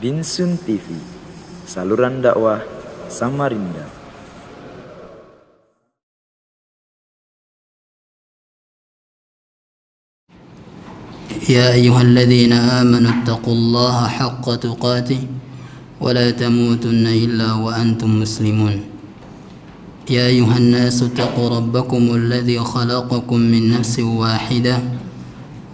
Binsun TV, saluran dakwah Samarinda. يا أيها الذين آمنوا اتقوا الله حق تقاته ولا تموتن إلا وأنتم مسلمون يا أيها الناس اتقوا ربكم الذي خلقكم من نفس واحدة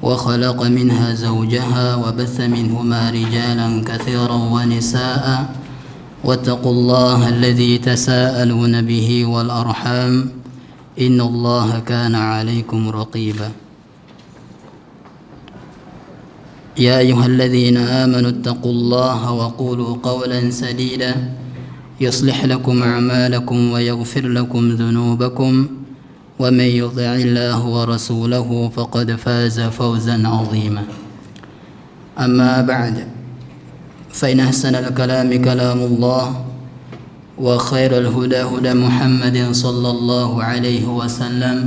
وخلق منها زوجها وبث منهما رجالا كثيرا ونساء واتقوا الله الذي تساءلون به والأرحام إن الله كان عليكم رقيبا يا أيها الذين آمنوا اتقوا الله وقولوا قولا سديدا يصلح لكم أعمالكم ويغفر لكم ذنوبكم ومن يطع الله ورسوله فقد فاز فوزا عظيما أما بعد فإن أحسن الكلام كلام الله وخير الهدى هدى محمد صلى الله عليه وسلم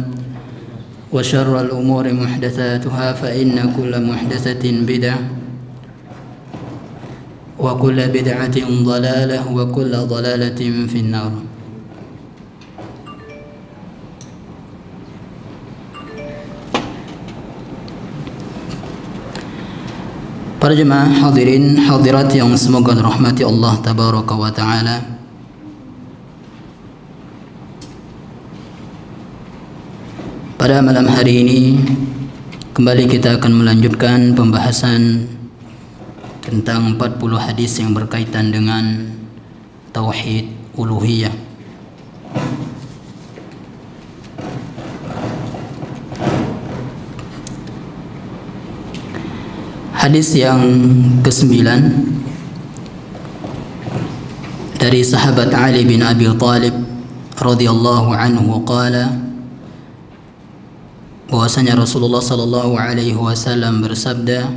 وشر الأمور محدثاتها فإن كل محدثة بدعة وكل بدعة ضلالة وكل ضلالة في النار. Para jemaah hadirin hadirat yang semoga dirahmati Allah tabaraka wa taala. Pada malam hari ini kembali kita akan melanjutkan pembahasan tentang 40 hadis yang berkaitan dengan tauhid uluhiyah. Hadis yang ke-9 dari sahabat Ali bin Abi Thalib radhiyallahu anhu qala, bahwasanya Rasulullah sallallahu alaihi wasallam bersabda,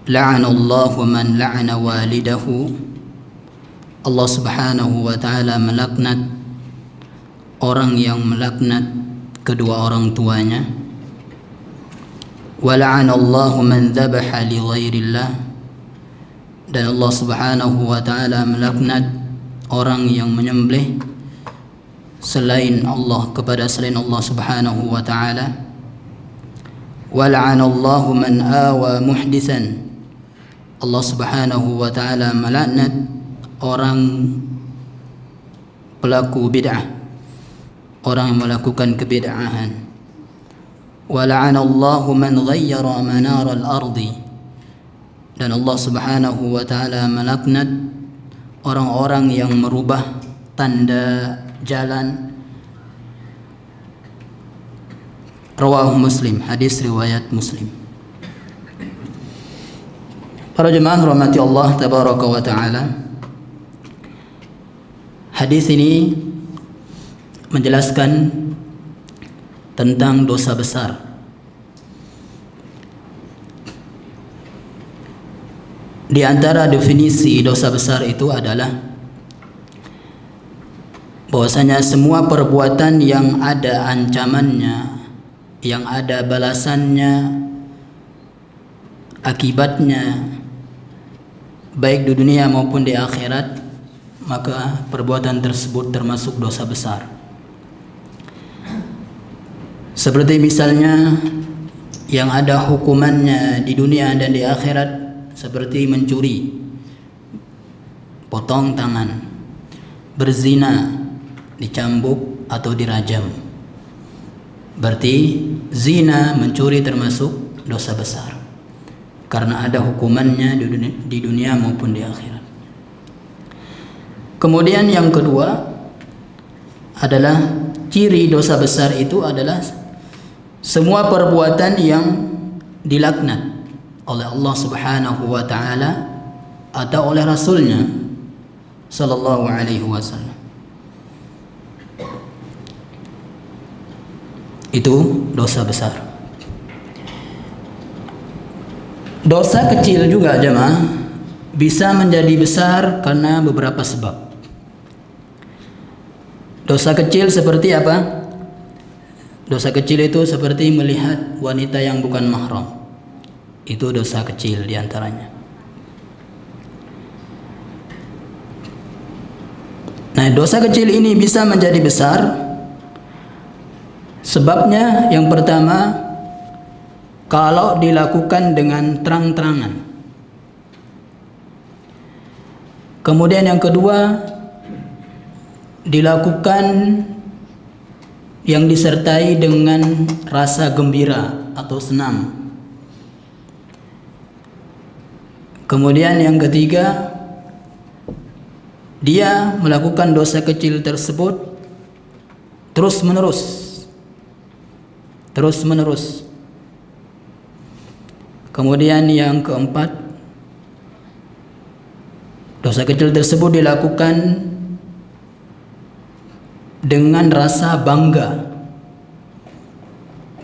la'anallahu man la'ana walidahu. Allah Subhanahu wa taala melaknat orang yang melaknat kedua orang tuanya. Wa la'anallahu man dzabaha li ghairillah. Dan Allah Subhanahu wa taala melaknat orang yang menyembelih selain Allah kepada selain Allah Subhanahu wa taala. Wa la'anallahu man awa muhditsan. Allah Subhanahu wa taala melaknat orang pelaku bid'ah, orang yang melakukan kebid'ahan. Wa la'anallahu man ghayyara manar al-ardi. Dan Allah Subhanahu wa taala melaknat orang-orang yang merubah tanda jalan. Rawahu Muslim, hadis riwayat Muslim. Para jemaah rahmati Allah tabaraka wa taala, hadis ini menjelaskan tentang dosa besar. Di antara definisi dosa besar itu adalah bahwasanya semua perbuatan yang ada ancamannya, yang ada balasannya, akibatnya baik di dunia maupun di akhirat, maka perbuatan tersebut termasuk dosa besar. Seperti misalnya yang ada hukumannya di dunia dan di akhirat, seperti mencuri, potong tangan, berzina, dicambuk atau dirajam. Berarti zina, mencuri termasuk dosa besar karena ada hukumannya di dunia maupun di akhirat. Kemudian yang kedua adalah ciri dosa besar itu adalah semua perbuatan yang dilaknat oleh Allah Subhanahu wa taala atau oleh Rasulnya sallallahu alaihi wasallam. Itu dosa besar. Dosa kecil juga jemaah bisa menjadi besar karena beberapa sebab. Dosa kecil seperti apa? Dosa kecil itu seperti melihat wanita yang bukan mahram. Itu dosa kecil diantaranya. Nah, dosa kecil ini bisa menjadi besar. Sebabnya yang pertama, kalau dilakukan dengan terang-terangan. Kemudian yang kedua, dilakukan yang disertai dengan rasa gembira atau senang. Kemudian yang ketiga, dia melakukan dosa kecil tersebut terus menerus. Kemudian yang keempat, dosa kecil tersebut dilakukan dengan rasa bangga.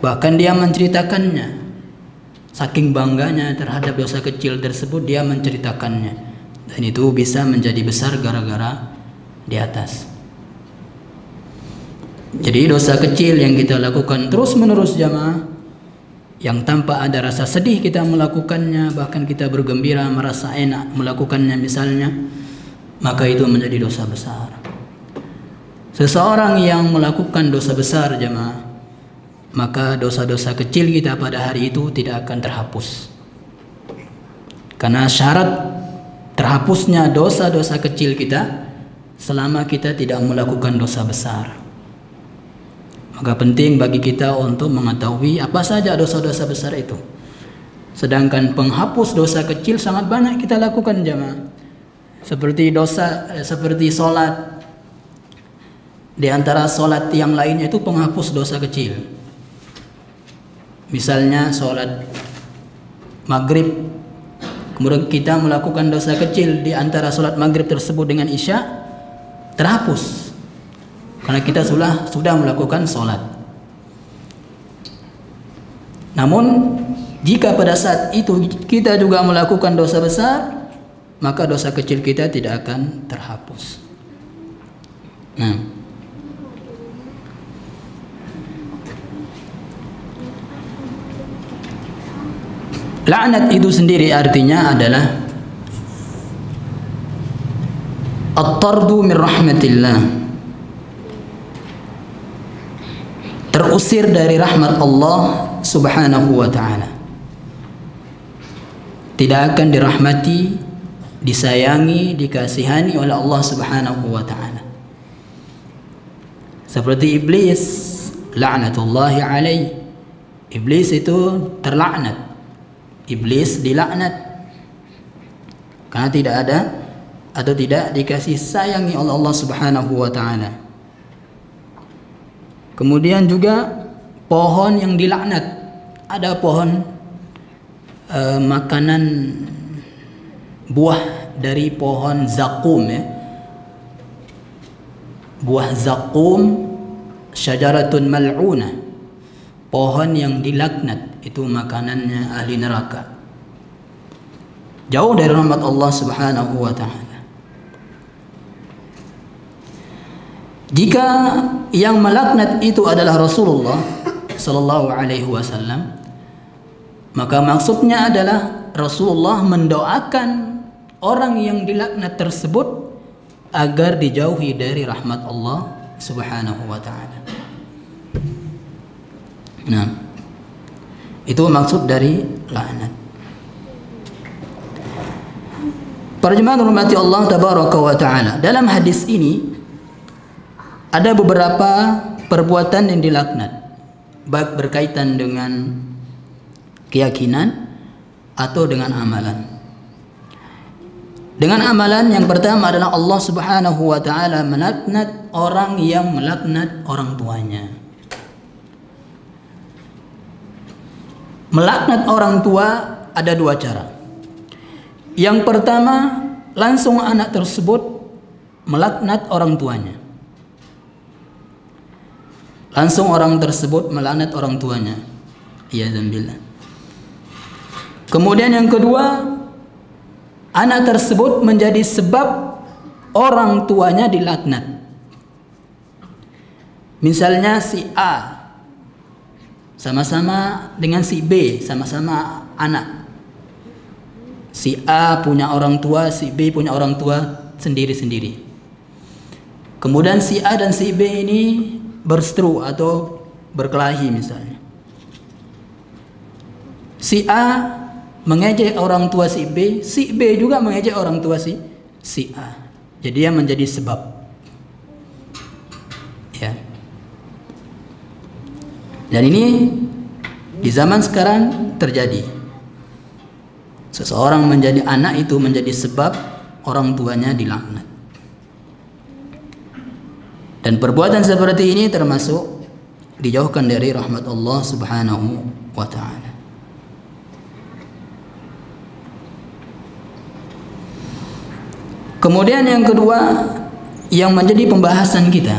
Bahkan dia menceritakannya. Saking bangganya terhadap dosa kecil tersebut, dia menceritakannya. Dan itu bisa menjadi besar gara-gara di atas. Jadi dosa kecil yang kita lakukan terus-menerus jamaah, yang tanpa ada rasa sedih kita melakukannya, bahkan kita bergembira, merasa enak melakukannya misalnya, maka itu menjadi dosa besar. Seseorang yang melakukan dosa besar jemaah, maka dosa-dosa kecil kita pada hari itu tidak akan terhapus. Karena syarat terhapusnya dosa-dosa kecil kita selama kita tidak melakukan dosa besar. Maka penting bagi kita untuk mengetahui apa saja dosa-dosa besar itu. Sedangkan penghapus dosa kecil sangat banyak kita lakukan jemaah. Seperti sholat. Di antara sholat yang lainnya itu penghapus dosa kecil. Misalnya sholat maghrib, kemudian kita melakukan dosa kecil di antara sholat maghrib tersebut dengan isya, terhapus. Karena kita sudah melakukan sholat. Namun jika pada saat itu kita juga melakukan dosa besar, maka dosa kecil kita tidak akan terhapus. Nah, laknat itu sendiri artinya adalah at-tardu min rahmatillah, terusir dari rahmat Allah subhanahu wa ta'ala. Tidak akan dirahmati, disayangi, dikasihani oleh Allah subhanahu wa ta'ala. Seperti iblis, la'natullahi alaih. Iblis itu terlaknat. Iblis dilaknat karena tidak ada atau tidak dikasih sayangi oleh Allah subhanahu wa ta'ala. Kemudian juga pohon yang dilaknat. Ada pohon makanan buah dari pohon zakum ya. Buah zakum, syajaratun mal'unah. Pohon yang dilaknat, itu makanannya ahli neraka. Jauh dari rahmat Allah subhanahu wa ta'ala. Jika yang melaknat itu adalah Rasulullah sallallahu alaihi wasallam, maka maksudnya adalah Rasulullah mendoakan orang yang dilaknat tersebut agar dijauhi dari rahmat Allah subhanahu wa ta'ala. Nah, itu maksud dari laknat. Para jemaah hormati Allah tabaraka wa ta'ala, dalam hadis ini ada beberapa perbuatan yang dilaknat, baik berkaitan dengan keyakinan atau dengan amalan. Dengan amalan yang pertama adalah Allah subhanahu wa ta'ala melaknat orang yang melaknat orang tuanya. Melaknat orang tua ada dua cara. Yang pertama, langsung anak tersebut melaknat orang tuanya. Langsung orang tersebut melaknat orang tuanya. Iyadzallah. Kemudian yang kedua, anak tersebut menjadi sebab orang tuanya dilaknat. Misalnya si A sama-sama dengan si B, sama-sama anak. Si A punya orang tua, si B punya orang tua sendiri-sendiri. Kemudian si A dan si B ini berseteru atau berkelahi misalnya. Si A mengejek orang tua si B juga mengejek orang tua si A. Jadi dia menjadi sebab. Ya. Dan ini di zaman sekarang terjadi. Seseorang menjadi anak itu menjadi sebab orang tuanya dilaknat. Dan perbuatan seperti ini termasuk dijauhkan dari rahmat Allah Subhanahu wa ta'ala. Kemudian yang kedua yang menjadi pembahasan kita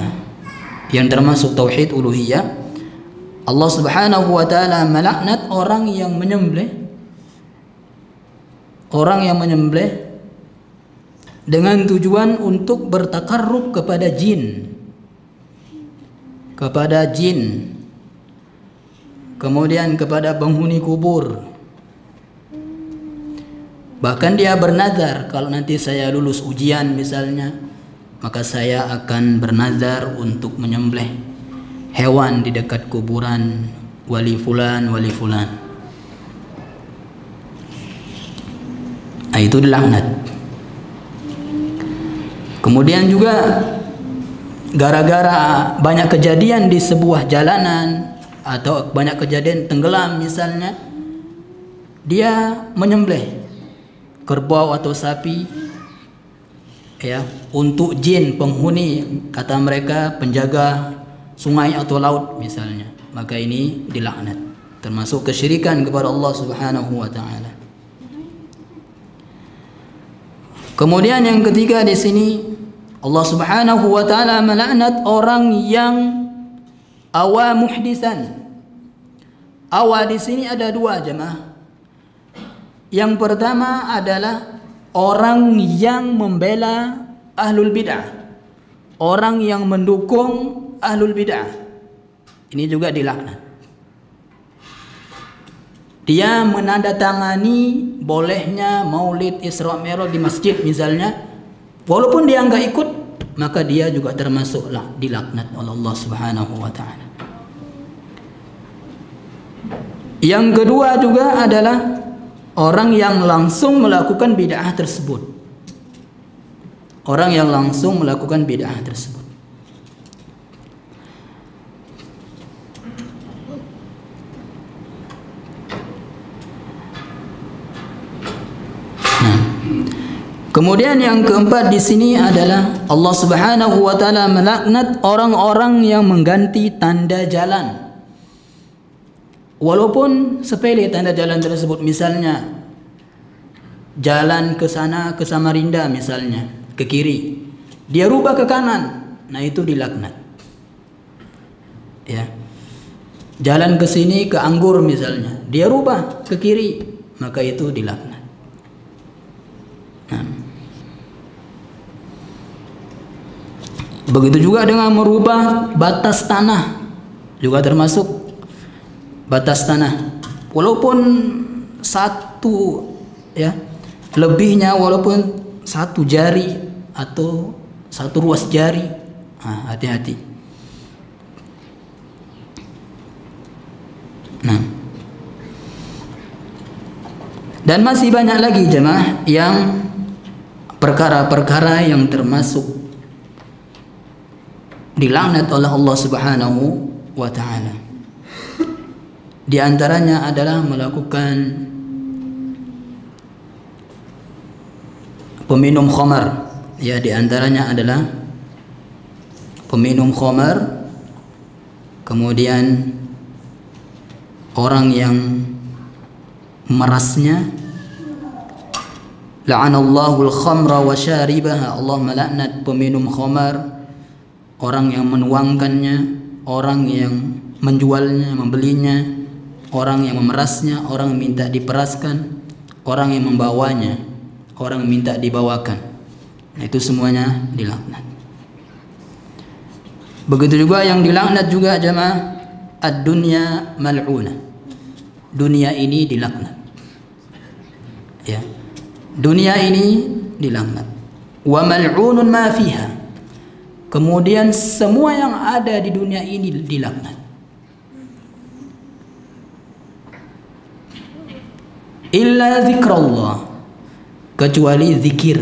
yang termasuk tauhid uluhiyah, Allah Subhanahu wa ta'ala melaknat orang yang menyembelih dengan tujuan untuk bertakarrub kepada jin, kemudian kepada penghuni kubur. Bahkan dia bernazar, kalau nanti saya lulus ujian misalnya, maka saya akan bernazar untuk menyembelih hewan di dekat kuburan wali fulan. Nah, itu dilaknat. Kemudian juga gara-gara banyak kejadian di sebuah jalanan atau banyak kejadian tenggelam misalnya, dia menyembelih kerbau atau sapi ya untuk jin penghuni, kata mereka penjaga sungai atau laut misalnya, maka ini dilaknat, termasuk kesyirikan kepada Allah Subhanahu wa ta'ala. Kemudian yang ketiga di sini Allah Subhanahu wa ta'ala melaknat orang yang awa muhdisan. Awa di sini ada dua, jemaah. Yang pertama adalah orang yang membela ahlul bid'ah, orang yang mendukung ahlul bid'ah. Ini juga dilaknat. Dia menandatangani bolehnya maulid Isra Mi'raj di masjid misalnya, walaupun dia enggak ikut, maka dia juga termasuklah dilaknat oleh Allah Subhanahu wa ta'ala. Yang kedua juga adalah orang yang langsung melakukan bid'ah tersebut. Orang yang langsung melakukan bid'ah tersebut. Nah, kemudian yang keempat di sini adalah Allah Subhanahu wa ta'ala melaknat orang-orang yang mengganti tanda jalan. Walaupun sepele tanda jalan tersebut, misalnya jalan ke sana ke Samarinda misalnya, ke kiri, dia rubah ke kanan, nah itu dilaknat. Ya. Jalan ke sini ke Anggur misalnya, dia rubah ke kiri, maka itu dilaknat. Nah. Begitu juga dengan merubah batas tanah, juga termasuk batas tanah, walaupun satu ya lebihnya, walaupun satu jari atau satu ruas jari, hati-hati. Nah, dan masih banyak lagi jemaah yang perkara-perkara yang termasuk dilaknat oleh Allah Subhanahu wa ta'ala. Di antaranya adalah melakukan peminum khamar. Ya, di antaranya adalah peminum khamar, kemudian orang yang merasnya. La'anallahu al-khamra wa syaribaha. Allah melaknat peminum khamar, orang yang menuangkannya, orang yang menjualnya, membelinya, orang yang memerasnya, orang minta diperaskan, orang yang membawanya, orang minta dibawakan. Nah, itu semuanya dilaknat. Begitu juga yang dilaknat juga jemaah, ad-dunya mal'unah. Dunia ini dilaknat. Ya. Dunia ini dilaknat. Wa mal'unun ma fiha. Kemudian semua yang ada di dunia ini dilaknat. Illa zikrullah, kecuali zikir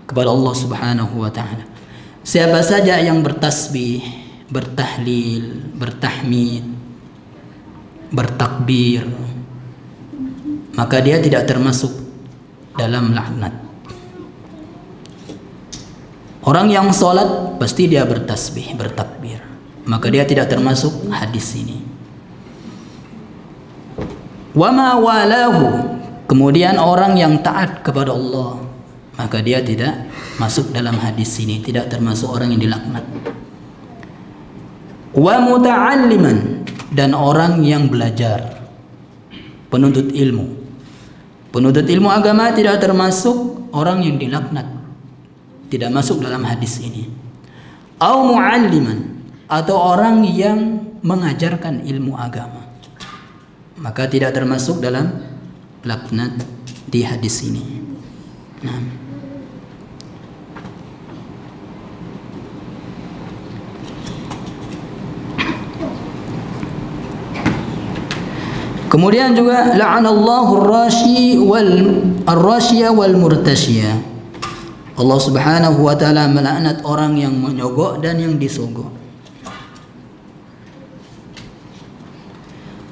kepada Allah Subhanahu wa taala. Siapa saja yang bertasbih, bertahlil, bertahmid, bertakbir, maka dia tidak termasuk dalam laknat. Orang yang sholat pasti dia bertasbih, bertakbir, maka dia tidak termasuk hadis ini. Wa ma walahu, kemudian orang yang taat kepada Allah, maka dia tidak masuk dalam hadis ini, tidak termasuk orang yang dilaknat. Wa muta'alliman, dan orang yang belajar, penuntut ilmu. Penuntut ilmu agama tidak termasuk orang yang dilaknat, tidak masuk dalam hadis ini. Au mu'alliman, atau orang yang mengajarkan ilmu agama, maka tidak termasuk dalam laknat di hadis ini. Nah. Kemudian juga la'anallahu ar-rashiya wal murtashiya. Allah Subhanahu wa taala melaknat orang yang menyogok dan yang disogok.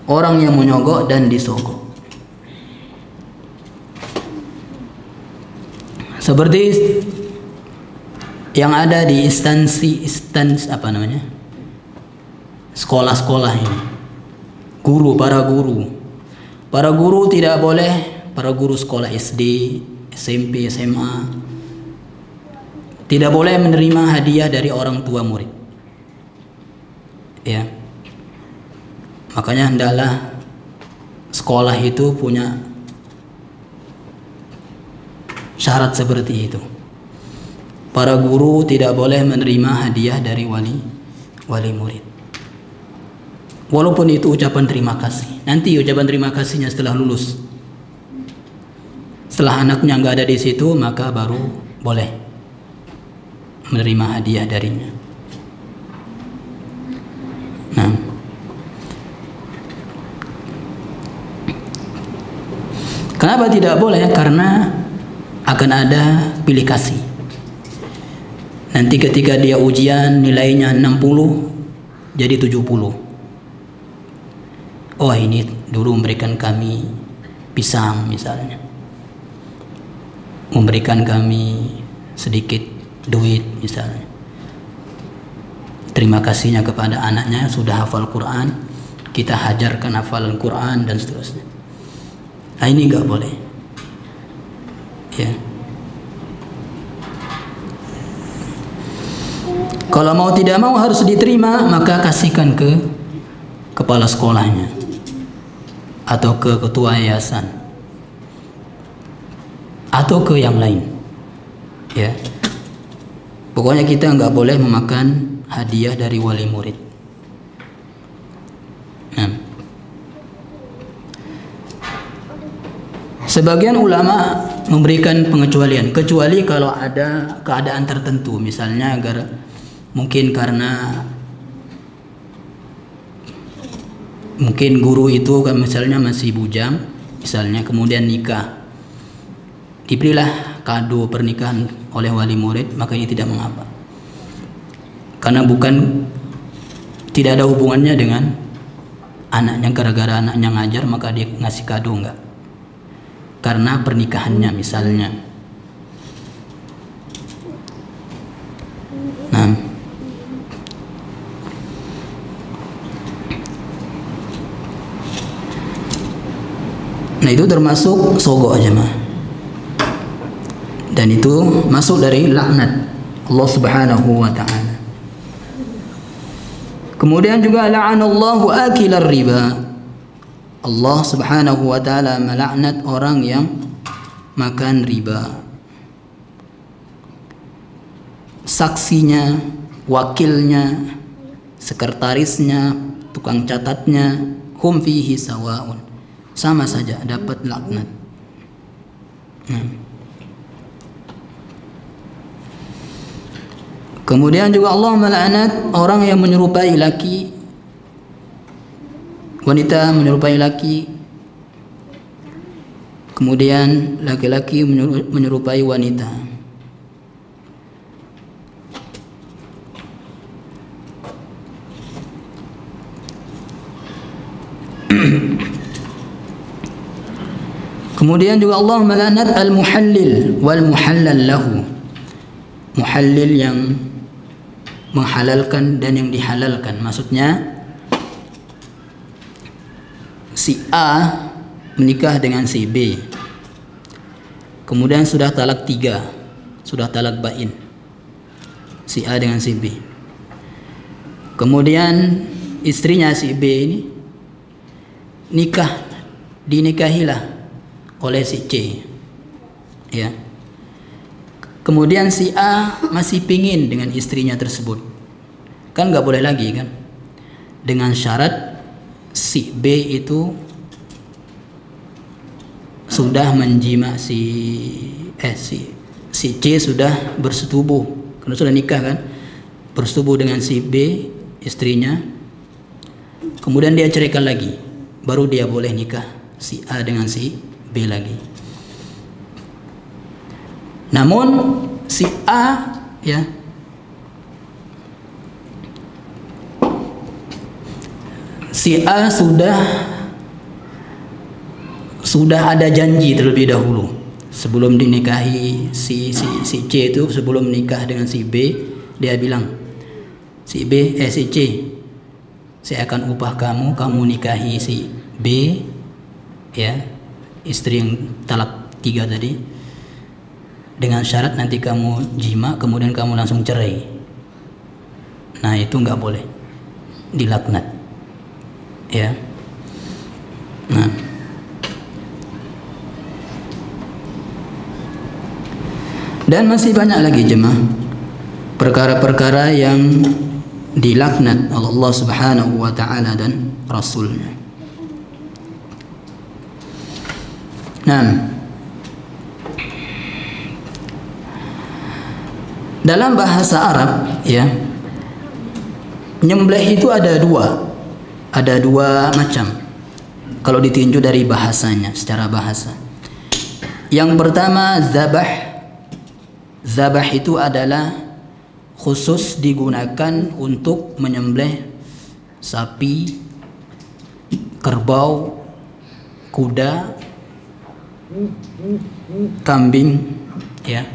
Orang yang menyogok dan disogok. Seperti yang ada di instansi apa namanya? Sekolah-sekolah ini. Para guru tidak boleh, para guru sekolah SD, SMP, SMA tidak boleh menerima hadiah dari orang tua murid. Ya. Makanya hendaklah sekolah itu punya syarat seperti itu. Para guru tidak boleh menerima hadiah dari wali murid. Walaupun itu ucapan terima kasih. Nanti ucapan terima kasihnya setelah lulus. Setelah anaknya nggak ada di situ, maka baru boleh menerima hadiah darinya. Nah, kenapa tidak boleh? Karena akan ada pilih kasih. Nanti ketika dia ujian nilainya 60 jadi 70. Oh, ini dulu memberikan kami pisang misalnya, memberikan kami sedikit duit misalnya. Terima kasihnya kepada anaknya sudah hafal Quran, kita hajarkan hafalan Quran dan seterusnya. Nah, ini nggak boleh. Ya. Kalau mau tidak mau harus diterima, maka kasihkan ke kepala sekolahnya atau ke ketua yayasan atau ke yang lain. Ya. Pokoknya kita nggak boleh memakan hadiah dari wali murid. Nah. Sebagian ulama memberikan pengecualian, kecuali kalau ada keadaan tertentu, misalnya mungkin karena mungkin guru itu kan misalnya masih bujang, misalnya kemudian nikah, diberilah kado pernikahan oleh wali murid, maka ini tidak mengapa, karena tidak ada hubungannya dengan anaknya. Gara-gara anaknya ngajar maka dia ngasih kado, enggak, karena pernikahannya misalnya. Nah, itu termasuk sogok aja mah. Dan itu masuk dari laknat Allah Subhanahu wa taala. Kemudian juga la'anallahu akilar riba. Allah Subhanahu wa taala melaknat orang yang makan riba. Saksinya, wakilnya, sekretarisnya, tukang catatnya, hum fihi sawaun. Sama saja dapat laknat. Kemudian juga Allah melaknat orang yang menyerupai laki, wanita menyerupai laki, kemudian laki-laki menyerupai wanita. Kemudian juga Allah melaknat al-muhallil wal muhallal lahu. Muhallil yang menghalalkan dan yang dihalalkan. Maksudnya si A menikah dengan si B, kemudian sudah talak 3, sudah talak bain, si A dengan si B. Kemudian istrinya si B ini dinikahilah oleh si C, ya. Kemudian si A masih pingin dengan istrinya tersebut, kan nggak boleh lagi kan, dengan syarat si B itu sudah menjima si C sudah bersetubuh, karena sudah nikah kan, bersetubuh dengan si B istrinya, kemudian dia ceraikan lagi, baru dia boleh nikah si A dengan si B lagi. Namun si A, ya, si A sudah ada janji terlebih dahulu sebelum dinikahi si C itu, sebelum menikah dengan si B, dia bilang si C, saya akan upah kamu nikahi si B, ya, istri yang talak 3 tadi, dengan syarat nanti kamu jima kemudian kamu langsung cerai. Nah, itu nggak boleh, dilaknat, ya. Nah, dan masih banyak lagi jemaah perkara-perkara yang dilaknat oleh Allah Subhanahu wa taala dan Rasulnya. Nah, dalam bahasa Arab, ya, nyembelih itu ada dua macam kalau ditinjau dari bahasanya, secara bahasa. Yang pertama zabah itu adalah khusus digunakan untuk menyembelih sapi, kerbau, kuda, kambing, ya,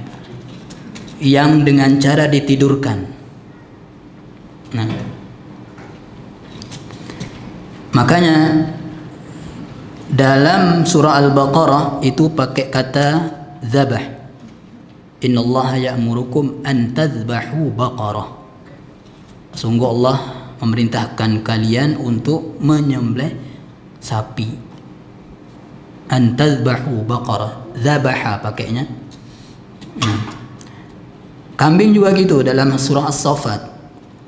yang dengan cara ditidurkan. Nah, makanya dalam surah Al-Baqarah itu pakai kata zabah. Innallaha ya'murukum an tadhbahu baqarah. Sungguh Allah memerintahkan kalian untuk menyembelih sapi. An tadhbahu baqarah. Zabaha pakainya. Kambing juga gitu dalam surah As-Saffat.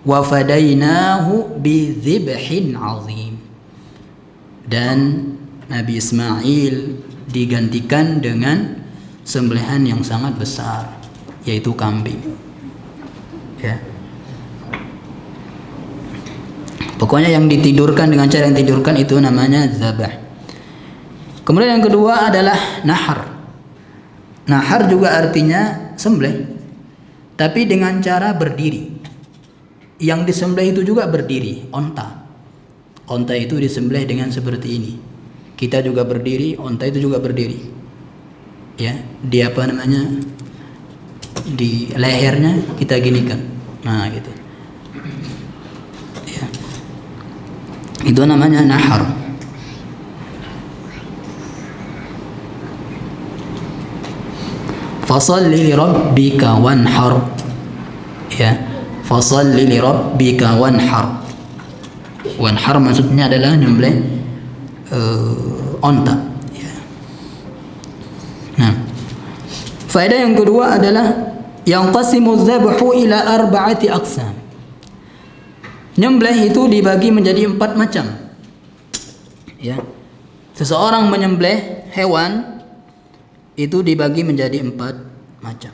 Wa fadainahu bi dzibhin 'azim. Dan Nabi Ismail digantikan dengan sembelihan yang sangat besar, yaitu kambing, ya. Pokoknya yang ditidurkan dengan cara yang ditidurkan itu namanya zabah. Kemudian yang kedua adalah nahar. Nahar juga artinya sembelih, tapi dengan cara berdiri. Yang disembelih itu juga berdiri, onta. Onta itu disembelih dengan seperti ini. Kita juga berdiri, onta itu juga berdiri. Ya, di apa namanya, di lehernya kita ginikan, nah gitu, ya. Itu namanya nahar. Fasalli li rabbika wanhar, ya, fasalli li rabbika wanhar. Wanhar maksudnya adalah nyembelih onta. Faedah yang kedua adalah yang qasimu dzabhu ila arba'ati aqsam. Nyembelih itu dibagi menjadi 4 macam. Ya. Seseorang menyembelih hewan itu dibagi menjadi 4 macam.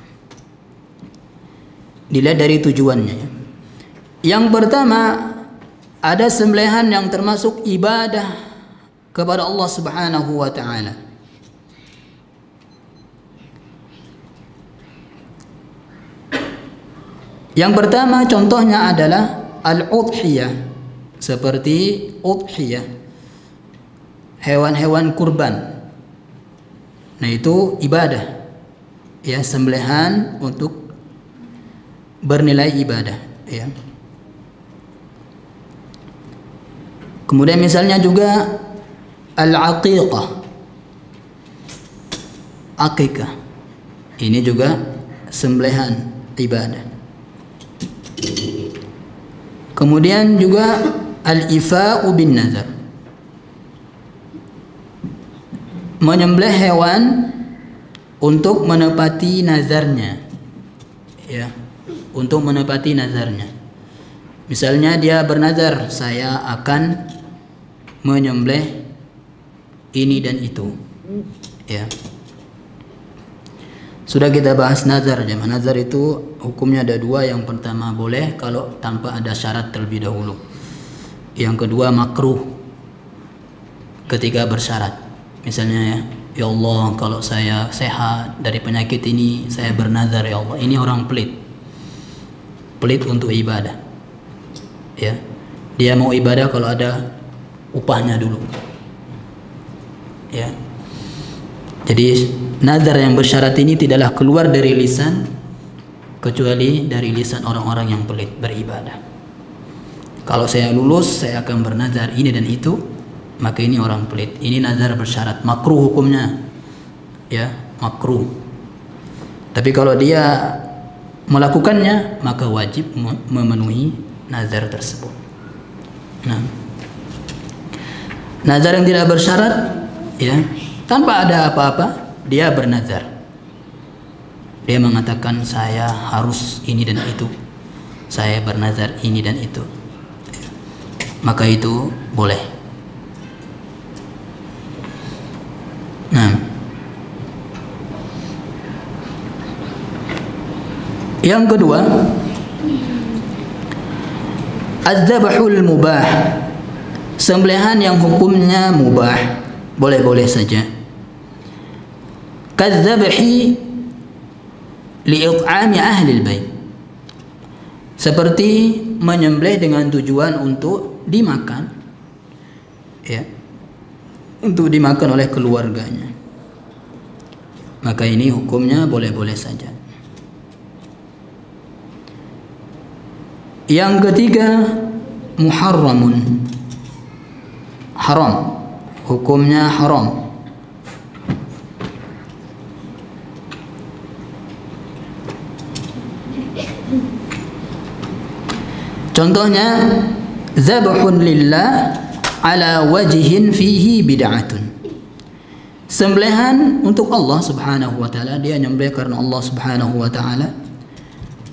Dilihat dari tujuannya. Yang pertama, ada sembelihan yang termasuk ibadah kepada Allah Subhanahu wa taala. Yang pertama contohnya adalah al-udhiyah, seperti udhiyah, hewan-hewan kurban. Nah, itu ibadah, ya, sembelihan untuk bernilai ibadah, ya. Kemudian misalnya juga al-aqiqah, akikah, ini juga sembelihan ibadah. Kemudian juga al-ifa'u bin nazar, menyembelih hewan untuk menepati nazarnya, ya, untuk menepati nazarnya. Misalnya dia bernazar, saya akan menyembelih ini dan itu, ya. Sudah kita bahas nazar, jemaah. Nazar itu hukumnya ada dua. Yang pertama boleh kalau tanpa ada syarat terlebih dahulu. Yang kedua makruh ketika bersyarat. Misalnya, ya Allah, kalau saya sehat dari penyakit ini, saya bernazar, ya Allah. Ini orang pelit, pelit untuk ibadah, ya. Dia mau ibadah kalau ada upahnya dulu, ya. Jadi nazar yang bersyarat ini tidaklah keluar dari lisan kecuali dari lisan orang-orang yang pelit beribadah. Kalau saya lulus, saya akan bernazar ini dan itu, maka ini orang pelit. Ini nazar bersyarat, makruh hukumnya, ya, makruh. Tapi kalau dia melakukannya, maka wajib memenuhi nazar tersebut. Nah, nazar yang tidak bersyarat, ya, tanpa ada apa-apa, dia bernazar. Dia mengatakan saya harus ini dan itu, saya bernazar ini dan itu, maka itu boleh. Nah, yang kedua, az-zabhul mubah, sembelihan yang hukumnya mubah, boleh-boleh saja. Kadzabhi li'it'ami ahli al-bait, seperti menyembelih dengan tujuan untuk dimakan, ya, untuk dimakan oleh keluarganya, maka ini hukumnya boleh-boleh saja. Yang ketiga, muharramun, haram, hukumnya haram. Contohnya, zabhun lillah ala wajhin fihi bid'atun, sembelihan untuk Allah Subhanahu wa taala, dia nyembelih karena Allah Subhanahu wa taala,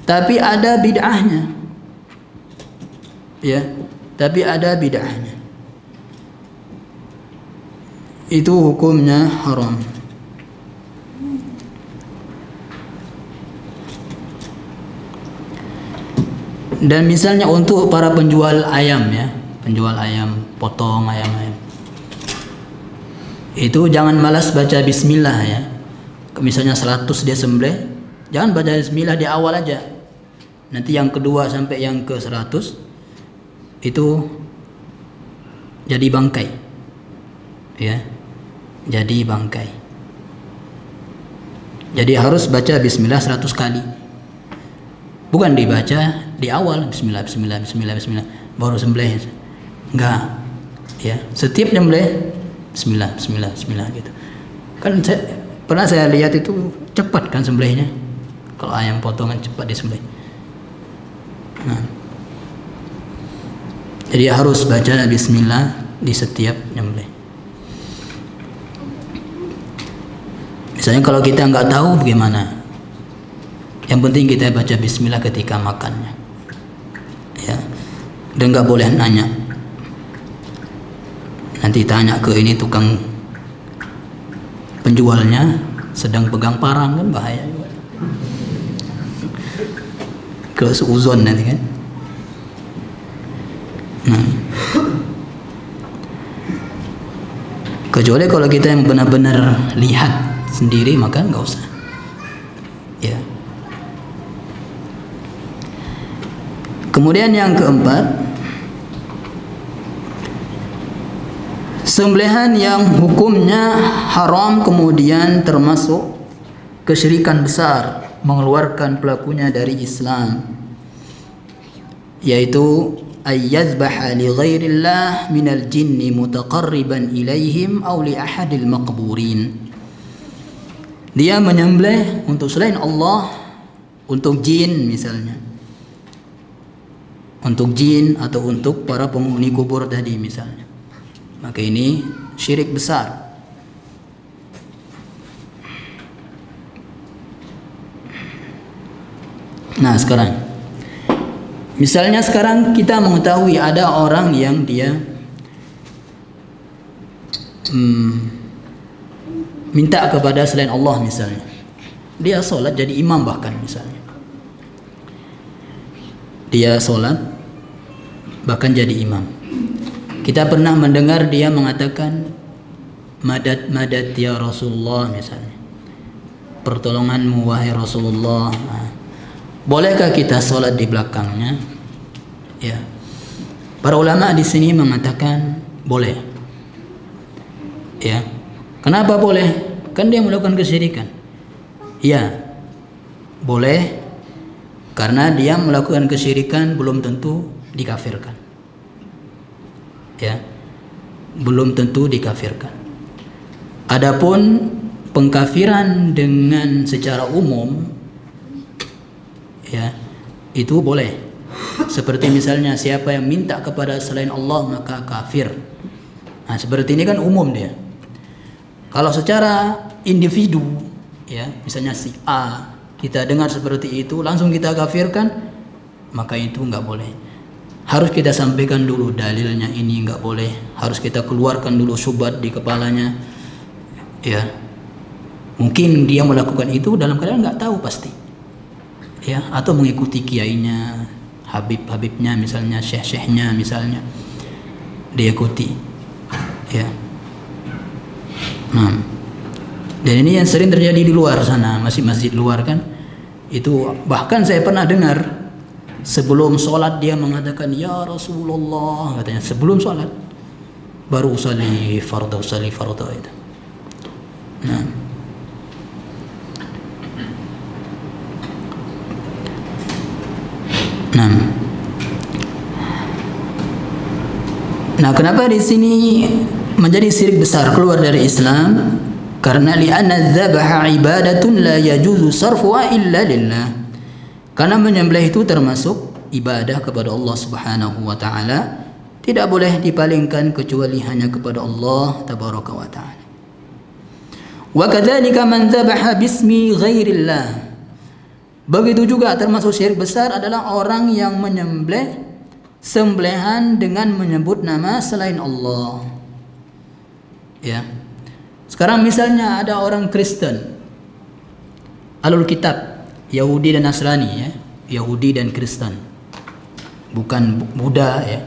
tapi ada bid'ahnya, ya, tapi ada bid'ahnya, itu hukumnya haram. Dan misalnya untuk para penjual ayam, ya, penjual ayam potong, ayam, itu jangan malas baca bismillah, ya. Misalnya 100 dia sembelih, jangan baca bismillah di awal aja. Nanti yang kedua sampai yang ke 100 itu jadi bangkai, ya, jadi bangkai. Jadi harus baca bismillah 100 kali. Bukan dibaca di awal bismillah bismillah bismillah bismillah baru sembelih. Enggak, ya. Setiap nyembelih bismillah bismillah bismillah gitu. Kan pernah saya lihat itu cepat kan sembelihnya. Kalau ayam potongan cepat disembelih. Nah, jadi harus baca bismillah di setiap nyembelih. Misalnya kalau kita nggak tahu bagaimana, yang penting kita baca bismillah ketika makannya, ya. Dan nggak boleh nanya. Nanti tanya ke ini tukang penjualnya sedang pegang parang, kan bahaya juga. Kalau seuzon nanti kan. Nah, kecuali kalau kita yang benar-benar lihat sendiri maka nggak usah. Ya. Kemudian yang keempat, sembelihan yang hukumnya haram kemudian termasuk kesyirikan besar, mengeluarkan pelakunya dari Islam, yaitu ayyazbaha li ghairillah minal jinni mutaqarriban ilaihim aw li ahadil maqburin. Dia menyembelih untuk selain Allah, untuk jin misalnya, untuk jin atau untuk para penghuni kubur tadi misalnya, maka ini syirik besar. Nah sekarang, misalnya sekarang kita mengetahui ada orang yang dia minta kepada selain Allah misalnya, dia sholat jadi imam bahkan misalnya, dia sholat bahkan jadi imam. Kita pernah mendengar dia mengatakan madad madad ya Rasulullah misalnya, pertolonganmu wahai Rasulullah. Bolehkah kita sholat di belakangnya? Ya, para ulama di sini mengatakan boleh. Ya, kenapa boleh? Kan dia melakukan kesyirikan. Ya, boleh, karena dia melakukan kesyirikan belum tentu dikafirkan. Ya, belum tentu dikafirkan. Adapun pengkafiran dengan secara umum, ya, itu boleh. Seperti misalnya siapa yang minta kepada selain Allah maka kafir. Nah, seperti ini kan umum dia. Kalau secara individu, ya, misalnya si A, kita dengar seperti itu langsung kita kafirkan, maka itu nggak boleh. Harus kita sampaikan dulu dalilnya, ini nggak boleh. Harus kita keluarkan dulu syubhat di kepalanya. Ya, mungkin dia melakukan itu dalam keadaan nggak tahu pasti. Ya, atau mengikuti kiainya, habibnya misalnya, syekh-syekhnya misalnya, diikuti. Ya. Nah, dan ini yang sering terjadi di luar sana, masjid-masjid luar kan, itu bahkan saya pernah dengar sebelum sholat dia mengatakan ya Rasulullah, katanya sebelum sholat, baru usalli fardu itu. Nah, kenapa di sini menjadi syirik besar, keluar dari Islam? Karena li'anna dzabaha ibadatun la yajuzu sarfuha illa lillah. Karena menyembelih itu termasuk ibadah kepada Allah Subhanahu wa taala, tidak boleh dipalingkan kecuali hanya kepada Allah tabaraka wa taala. Wa kadzalika man dzabaha bismi ghairillah. Begitu juga termasuk syirik besar adalah orang yang menyembelih sembelihan dengan menyebut nama selain Allah. Ya. Sekarang misalnya ada orang Kristen, Ahlul Kitab, Yahudi dan Nasrani, ya, Yahudi dan Kristen, bukan Buddha, ya.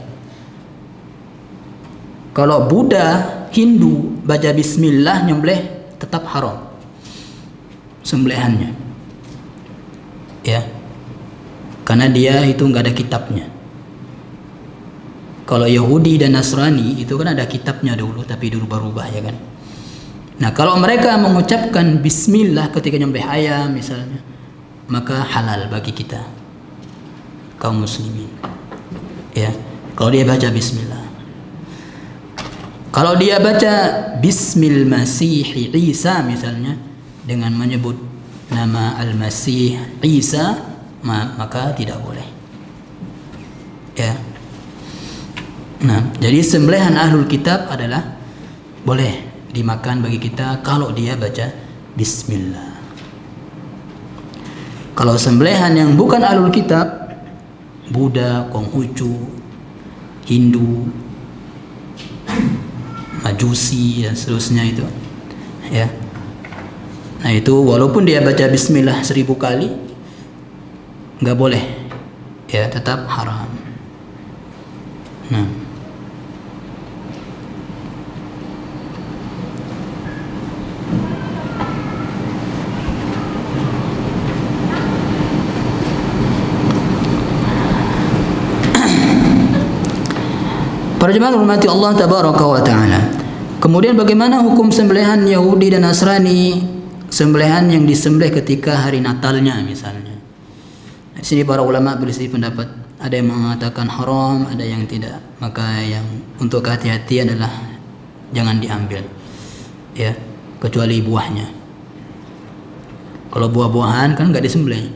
Kalau Buddha, Hindu baca Bismillah nyembelih tetap haram sembelihannya, ya, karena dia itu nggak ada kitabnya. Kalau Yahudi dan Nasrani itu kan ada kitabnya dulu, tapi dulu berubah, ya kan. Nah, kalau mereka mengucapkan Bismillah ketika nyembelih ayam misalnya, maka halal bagi kita kaum muslimin, ya, kalau dia baca Bismillah. Kalau dia baca Bismil Masih Isa misalnya dengan menyebut nama Al-Masih Isa, maka tidak boleh, ya. Nah, jadi sembelihan Ahlul Kitab adalah boleh dimakan bagi kita kalau dia baca Bismillah. Kalau sembelihan yang bukan Ahlul Kitab, Buddha, Konghucu, Hindu, Majusi dan seterusnya itu, ya. Nah, itu walaupun dia baca Bismillah 1000 kali, nggak boleh ya tetap haram. Nah, para jemaah hormati Allah tabaraka wa taala. Kemudian bagaimana hukum sembelihan Yahudi dan Nasrani, sembelihan yang disembelih ketika hari Natalnya misalnya. Di sini para ulama berselisih pendapat. Ada yang mengatakan haram, ada yang tidak. Maka yang untuk kehati-hatian adalah jangan diambil, ya, kecuali buahnya. Kalau buah-buahan kan nggak disembelih,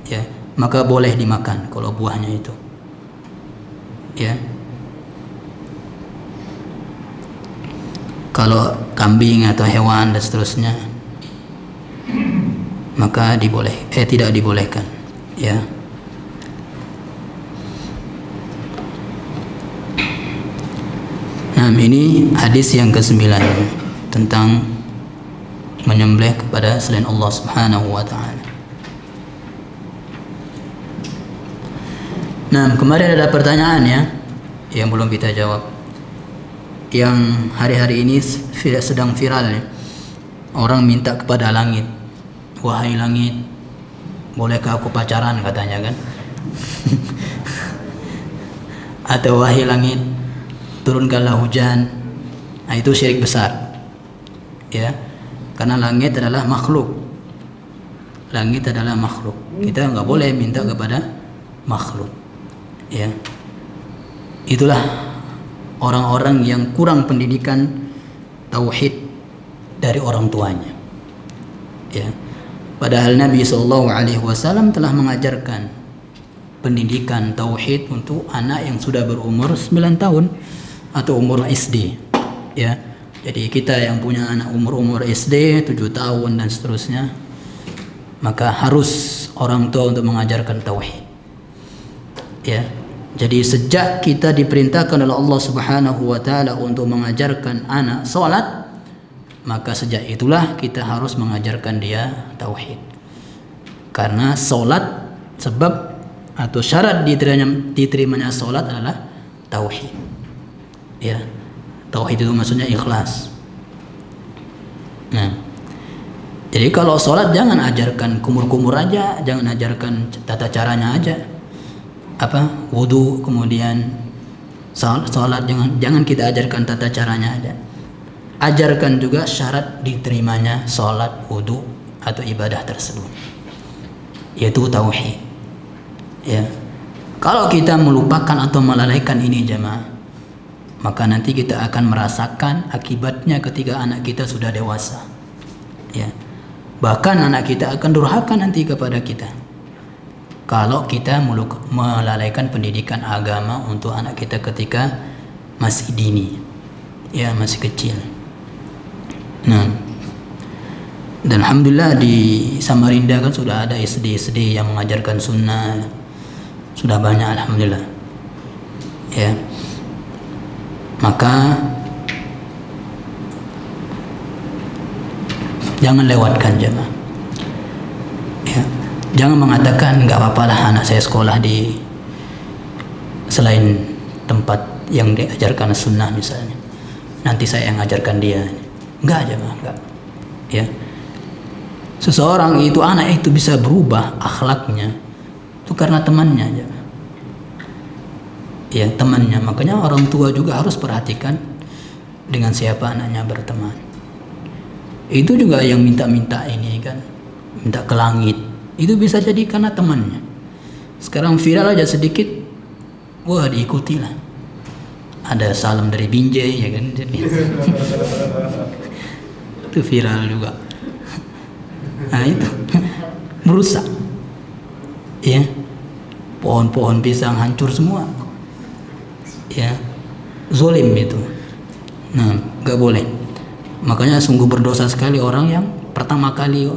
ya, maka boleh dimakan kalau buahnya itu, ya. Kalau kambing atau hewan dan seterusnya, maka tidak dibolehkan, ya. Nah, ini hadis yang ke-9 tentang menyembelih kepada selain Allah Subhanahu wa taala. Nah, kemarin ada pertanyaan ya yang belum kita jawab. Yang hari-hari ini sedang viral ya. Orang minta kepada langit, "Wahai langit, bolehkah aku pacaran?" katanya kan. Atau "Wahai langit, turunkanlah hujan." Nah, itu syirik besar, ya, karena langit adalah makhluk. Langit adalah makhluk. Kita nggak boleh minta kepada makhluk, ya. Itulah orang-orang yang kurang pendidikan tauhid dari orang tuanya, ya. Padahal Nabi SAW telah mengajarkan pendidikan tauhid untuk anak yang sudah berumur 9 tahun atau umur SD, ya. Jadi kita yang punya anak umur SD 7 tahun dan seterusnya, maka harus orang tua untuk mengajarkan tauhid, ya. Jadi sejak kita diperintahkan oleh Allah Subhanahu wa taala untuk mengajarkan anak salat, maka sejak itulah kita harus mengajarkan dia tauhid. Karena salat sebab atau syarat diterimanya salat adalah tauhid. Ya, tauhid itu maksudnya ikhlas. Nah, jadi kalau sholat jangan ajarkan kumur-kumur aja, jangan ajarkan tata caranya aja, wudu, kemudian sholat jangan kita ajarkan tata caranya aja. Ajarkan juga syarat diterimanya sholat, wudu atau ibadah tersebut, yaitu tauhid. Ya, kalau kita melupakan atau melalaikan ini jemaah, maka nanti kita akan merasakan akibatnya ketika anak kita sudah dewasa, ya. Bahkan anak kita akan durhaka nanti kepada kita kalau kita melalaikan pendidikan agama untuk anak kita ketika masih dini, ya, masih kecil. Nah, dan alhamdulillah di Samarinda kan sudah ada SD yang mengajarkan sunnah, sudah banyak alhamdulillah, ya. Maka jangan lewatkan jemaah, ya. Jangan mengatakan nggak apa-apalah anak saya sekolah di selain tempat yang diajarkan sunnah misalnya, nanti saya yang ajarkan dia. Enggak jemaah, enggak, ya. Seseorang itu, anak itu bisa berubah akhlaknya itu karena temannya aja, ya, temannya. Makanya orang tua juga harus perhatikan dengan siapa anaknya berteman. Itu juga yang minta-minta ini kan, minta ke langit, itu bisa jadi karena temannya. Sekarang viral aja sedikit, wah diikuti lah. Ada salam dari Binjai, ya kan, jadi itu viral juga. Nah itu merusak, ya, pohon-pohon pisang hancur semua, ya, zolim itu. Nah, nggak boleh. Makanya sungguh berdosa sekali orang yang pertama kali,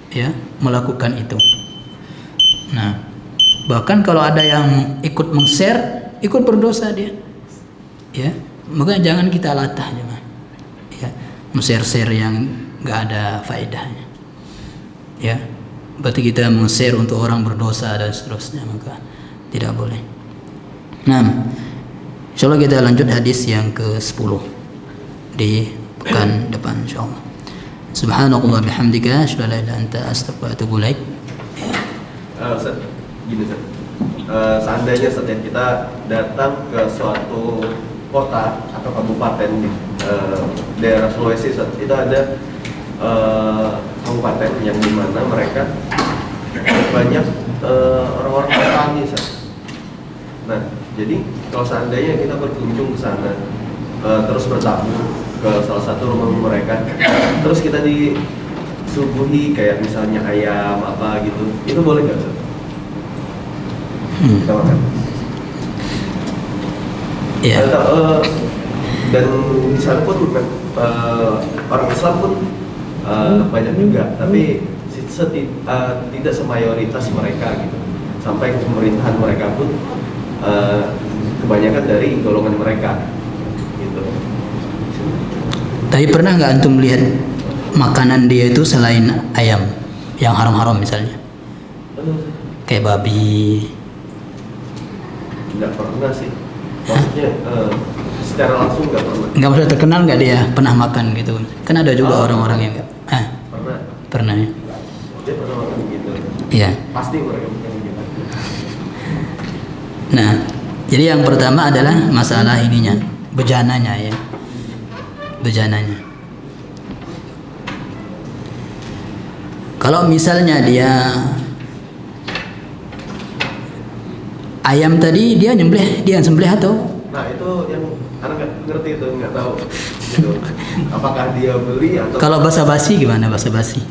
ya, melakukan itu. Nah, bahkan kalau ada yang ikut meng-share, ikut berdosa dia, ya. Makanya jangan kita latah, ya, men-share yang nggak ada faedahnya, ya. berarti kita meng-share untuk orang berdosa dan seterusnya, maka tidak boleh. Nah, insyaallah kita lanjut hadis yang ke-10 di pekan depan insyaallah. Subhanallah bihamdika asyhadu an la ilaha illa anta astaghfiruka wa atubu ilaik. Ustaz, gini Ustaz. Seandainya Ustaz, kita datang ke suatu kota atau kabupaten di daerah Sulawesi Ustaz, itu ada kabupaten yang dimana mereka banyak orang-orang petani Ustaz. Nah, jadi kalau seandainya kita berkunjung ke sana, terus bertamu ke salah satu rumah mereka, terus kita disuguhi kayak misalnya ayam apa gitu, itu boleh nggak Ustaz? Kita makan. Ya. Dan di sana pun orang Islam pun banyak juga, tapi tidak semayoritas mereka gitu. Sampai pemerintahan mereka pun kebanyakan dari golongan mereka gitu. Tapi pernah nggak antum lihat makanan dia itu selain ayam yang haram-haram misalnya? Kayak babi. Nggak pernah sih. Maksudnya secara langsung nggak pernah. Nggak maksudnya terkenal nggak dia pernah makan gitu? Kan ada juga orang-orang yang nggak. Pernah. Pernah ya. Dia pernah makan gitu. Iya. Pasti mereka makan gitu. Nah, jadi yang pertama adalah masalah ininya, bejananya ya. Bejananya. Kalau misalnya dia ayam tadi dia nyembelih, dia sembelih atau? Nah, itu yang anak nggak ngerti, itu nggak tahu gitu. Apakah dia beli atau? Kalau basa-basi gimana basa-basi?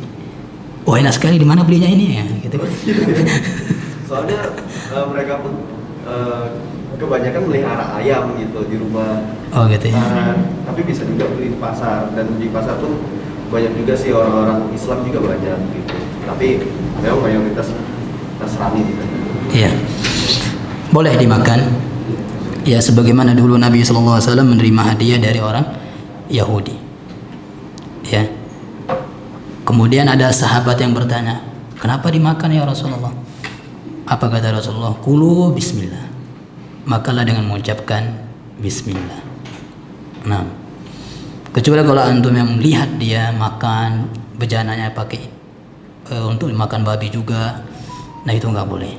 Oh enak sekali, di mana belinya ini ya? Gitu. Soalnya mereka pun kebanyakan melihara ayam gitu di rumah. Oh gitu ya. Tapi bisa juga beli di pasar, dan di pasar pun banyak juga sih orang-orang Islam juga banyak gitu. Tapi memang mayoritas Nasrani gitu. Iya. Boleh dimakan. Ya sebagaimana dulu Nabi SAW menerima hadiah dari orang Yahudi. Ya. Kemudian ada sahabat yang bertanya, kenapa dimakan ya Rasulullah? Apa kata Rasulullah? Kulu bismillah. Makanlah dengan mengucapkan bismillah. Nah, kecuali kalau antum yang melihat dia makan bejananya pakai untuk dimakan babi juga, nah itu nggak boleh.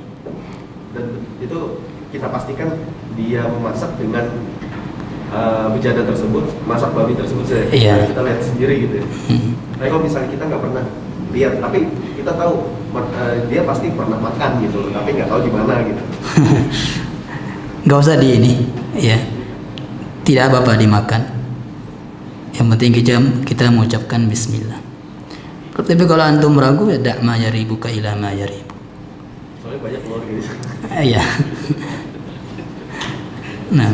Dan itu kita pastikan dia memasak dengan bejana tersebut, masak babi tersebut Iya. kita lihat sendiri gitu ya. Tapi kalau misalnya kita nggak pernah lihat, tapi kita tahu dia pasti pernah makan gitu loh, tapi nggak tahu di mana gitu. Nggak usah di ini, ya. Tidak apa-apa dimakan. Yang penting kita mengucapkan bismillah. Tapi kalau antum ragu ya dak ma yaribuka ila ma yarib. Soalnya banyak keluarga di sana. Iya. Nah.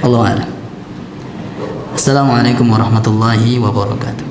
Allah a'lam. Assalamualaikum warahmatullahi wabarakatuh.